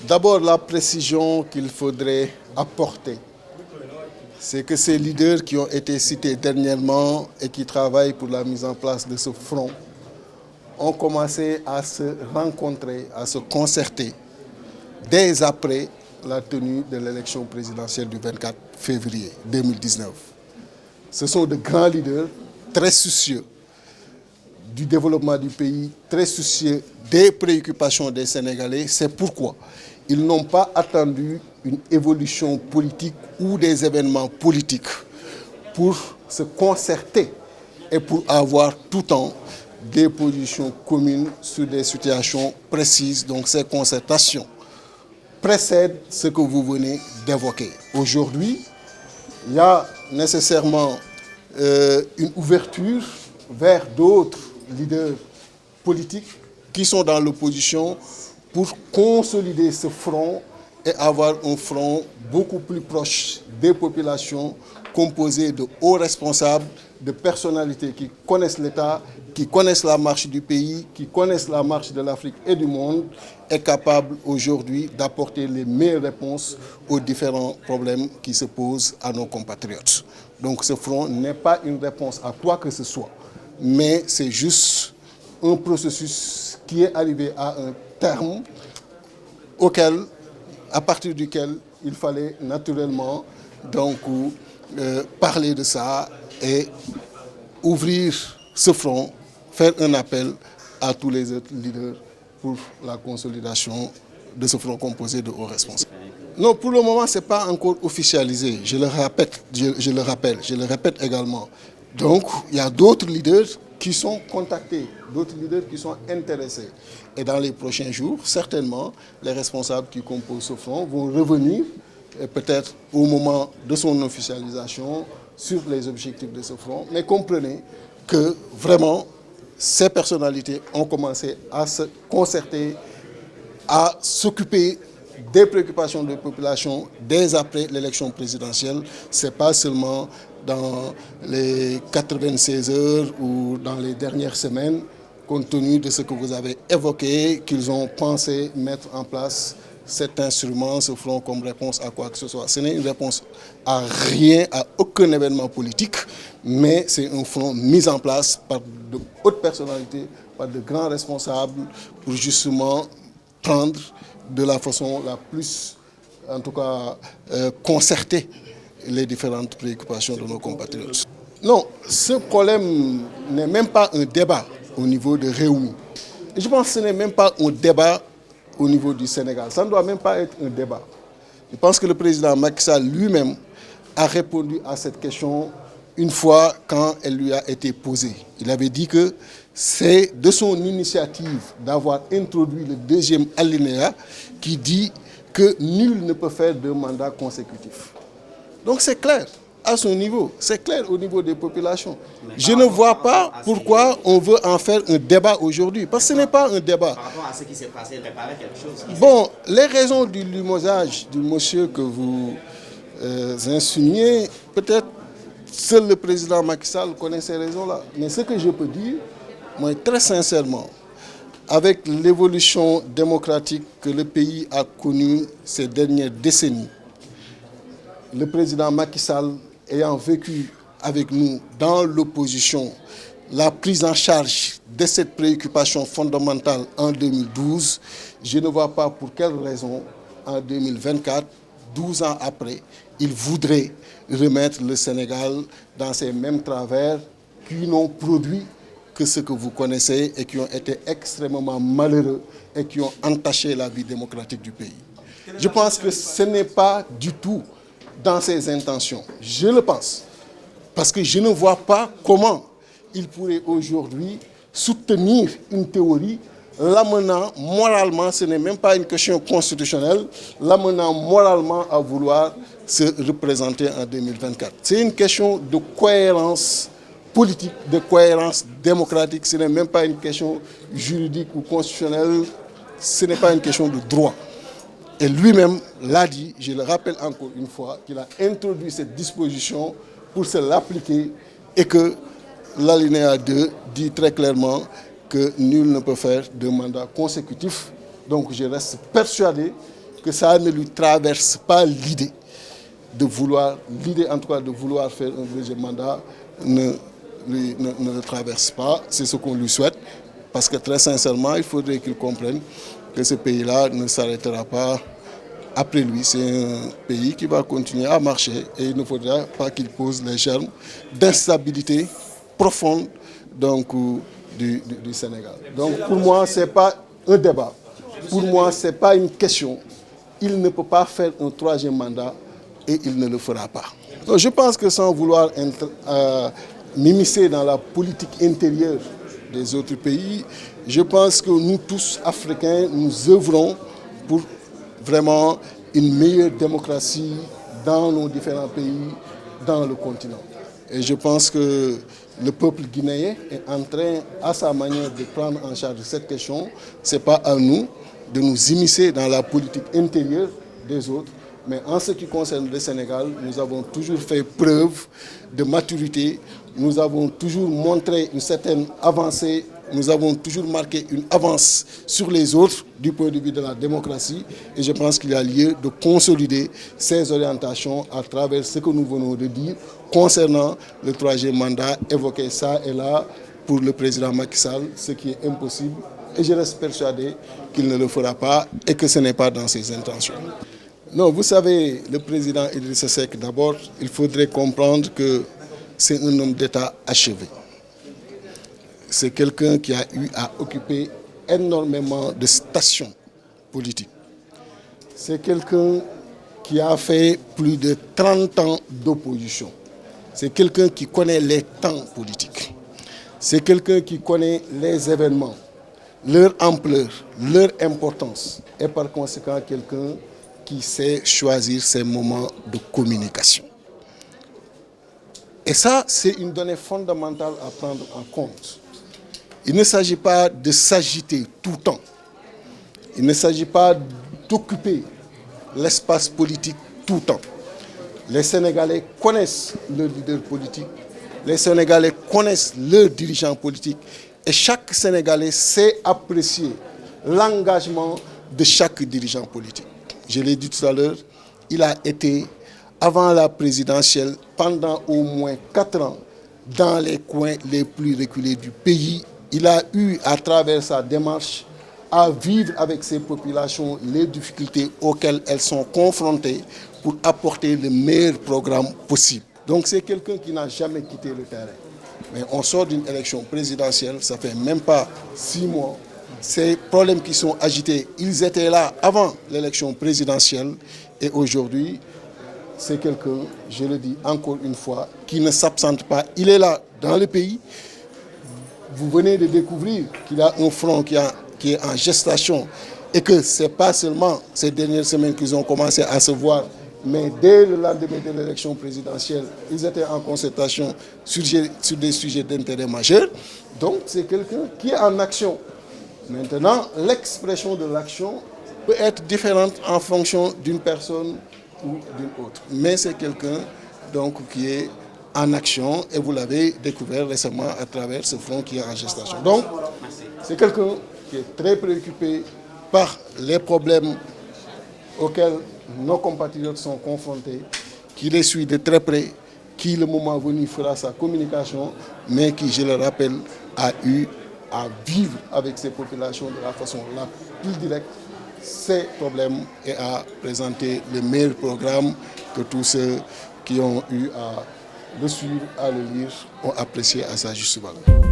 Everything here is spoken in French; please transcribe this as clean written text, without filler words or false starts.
D'abord, la précision qu'il faudrait apporter, c'est que ces leaders qui ont été cités dernièrement et qui travaillent pour la mise en place de ce front ont commencé à se rencontrer, à se concerter dès après la tenue de l'élection présidentielle du 24 février 2019. Ce sont de grands leaders très soucieux du développement du pays, très soucieux des préoccupations des Sénégalais. C'est pourquoi ils n'ont pas attendu une évolution politique ou des événements politiques pour se concerter et pour avoir tout le temps des positions communes sur des situations précises. Donc ces concertations précèdent ce que vous venez d'évoquer. Aujourd'hui, il y a nécessairement une ouverture vers d'autres leaders politiques qui sont dans l'opposition pour consolider ce front et avoir un front beaucoup plus proche des populations, composé de hauts responsables, de personnalités qui connaissent l'État, qui connaissent la marche du pays, qui connaissent la marche de l'Afrique et du monde, est capable aujourd'hui d'apporter les meilleures réponses aux différents problèmes qui se posent à nos compatriotes. Donc ce front n'est pas une réponse à quoi que ce soit, mais c'est juste un processus qui est arrivé à un terme à partir duquel il fallait naturellement donc, parler de ça et ouvrir ce front, faire un appel à tous les autres leaders pour la consolidation de ce front composé de hauts responsables. Non, pour le moment, ce n'est pas encore officialisé, je le répète également. Donc, il y a d'autres leaders qui sont contactés, d'autres leaders qui sont intéressés. Et dans les prochains jours, certainement, les responsables qui composent ce front vont revenir, peut-être au moment de son officialisation, sur les objectifs de ce front. Mais comprenez que vraiment, ces personnalités ont commencé à se concerter, à s'occuper des préoccupations de la population dès après l'élection présidentielle. Ce n'est pas seulement dans les 96 heures ou dans les dernières semaines, compte tenu de ce que vous avez évoqué, qu'ils ont pensé mettre en place cet instrument, ce front, comme réponse à quoi que ce soit. Ce n'est une réponse à rien, à aucun événement politique, mais c'est un front mis en place par de hautes personnalités, par de grands responsables, pour justement prendre de la façon la plus, en tout cas, concertée, les différentes préoccupations de nos compatriotes. Non, ce problème n'est même pas un débat au niveau de Rewmi. Et je pense que ce n'est même pas un débat au niveau du Sénégal. Ça ne doit même pas être un débat. Je pense que le président Macky Sall lui-même a répondu à cette question une fois quand elle lui a été posée. Il avait dit que c'est de son initiative d'avoir introduit le deuxième alinéa qui dit que nul ne peut faire deux mandats consécutifs. Donc c'est clair à son niveau, c'est clair au niveau des populations. Je ne vois pas pourquoi on veut en faire un débat aujourd'hui, parce que ce n'est pas un débat. Par rapport à ce qui s'est passé, réparer quelque chose. Bon, les raisons du limogeage du monsieur que vous insinuez, peut-être seul le président Macky Sall connaît ces raisons-là. Mais ce que je peux dire, moi, très sincèrement, avec l'évolution démocratique que le pays a connue ces dernières décennies, le président Macky Sall ayant vécu avec nous dans l'opposition la prise en charge de cette préoccupation fondamentale en 2012, je ne vois pas pour quelle raison, en 2024, 12 ans après, il voudrait remettre le Sénégal dans ces mêmes travers qui n'ont produit que ce que vous connaissez et qui ont été extrêmement malheureux et qui ont entaché la vie démocratique du pays. Je pense que ce n'est pas du tout dans ses intentions. Je le pense. Parce que je ne vois pas comment il pourrait aujourd'hui soutenir une théorie l'amenant moralement, ce n'est même pas une question constitutionnelle, l'amenant moralement à vouloir se représenter en 2024. C'est une question de cohérence politique, de cohérence démocratique, ce n'est même pas une question juridique ou constitutionnelle, ce n'est pas une question de droit. Et lui-même l'a dit, je le rappelle encore une fois, qu'il a introduit cette disposition pour se l'appliquer et que l'alinéa 2 dit très clairement que nul ne peut faire deux mandats consécutifs. Donc je reste persuadé que ça ne lui traverse pas l'idée en tout cas de vouloir faire un deuxième mandat ne le traverse pas. C'est ce qu'on lui souhaite, parce que très sincèrement, il faudrait qu'il comprenne que ce pays-là ne s'arrêtera pas après lui. C'est un pays qui va continuer à marcher et il ne faudra pas qu'il pose les germes d'instabilité profonde du Sénégal. Donc pour moi, ce n'est pas un débat. Pour moi, ce n'est pas une question. Il ne peut pas faire un troisième mandat et il ne le fera pas. Donc, je pense que sans vouloir m'immiscer dans la politique intérieure des autres pays, je pense que nous tous, Africains, nous œuvrons pour vraiment une meilleure démocratie dans nos différents pays, dans le continent. Et je pense que le peuple guinéen est en train, à sa manière, de prendre en charge cette question. Ce n'est pas à nous de nous immiscer dans la politique intérieure des autres. Mais en ce qui concerne le Sénégal, nous avons toujours fait preuve de maturité, nous avons toujours montré une certaine avancée, nous avons toujours marqué une avance sur les autres du point de vue de la démocratie. Et je pense qu'il y a lieu de consolider ces orientations à travers ce que nous venons de dire concernant le troisième mandat, évoqué ça et là pour le président Macky Sall, ce qui est impossible. Et je reste persuadé qu'il ne le fera pas et que ce n'est pas dans ses intentions. Non, vous savez, le président Idrissa Seck, d'abord, il faudrait comprendre que c'est un homme d'État achevé. C'est quelqu'un qui a eu à occuper énormément de stations politiques. C'est quelqu'un qui a fait plus de 30 ans d'opposition. C'est quelqu'un qui connaît les temps politiques. C'est quelqu'un qui connaît les événements, leur ampleur, leur importance. Et par conséquent, quelqu'un qui sait choisir ses moments de communication. Et ça, c'est une donnée fondamentale à prendre en compte. Il ne s'agit pas de s'agiter tout le temps. Il ne s'agit pas d'occuper l'espace politique tout le temps. Les Sénégalais connaissent leurs leaders politiques. Les Sénégalais connaissent leurs dirigeants politiques. Et chaque Sénégalais sait apprécier l'engagement de chaque dirigeant politique. Je l'ai dit tout à l'heure, il a été, avant la présidentielle, pendant au moins 4 ans, dans les coins les plus reculés du pays. Il a eu, à travers sa démarche, à vivre avec ces populations les difficultés auxquelles elles sont confrontées pour apporter le meilleur programme possible. Donc c'est quelqu'un qui n'a jamais quitté le terrain. Mais on sort d'une élection présidentielle, ça fait même pas 6 mois. Ces problèmes qui sont agités, ils étaient là avant l'élection présidentielle. Et aujourd'hui, c'est quelqu'un, je le dis encore une fois, qui ne s'absente pas. Il est là dans le pays. Vous venez de découvrir qu'il y a un front qui est en gestation et que ce n'est pas seulement ces dernières semaines qu'ils ont commencé à se voir, mais dès le lendemain de l'élection présidentielle, ils étaient en concertation sur des sujets d'intérêt majeur. Donc c'est quelqu'un qui est en action. Maintenant, l'expression de l'action peut être différente en fonction d'une personne ou d'une autre. Mais c'est quelqu'un qui est en action et vous l'avez découvert récemment à travers ce front qui est en gestation. Donc, c'est quelqu'un qui est très préoccupé par les problèmes auxquels nos compatriotes sont confrontés, qui les suit de très près, qui, le moment venu, fera sa communication, mais qui, je le rappelle, a eu à vivre avec ces populations de la façon la plus directe ces problèmes et à présenter le meilleur programme que tous ceux qui ont eu à le suivre, à le lire, ont apprécié à sa juste valeur.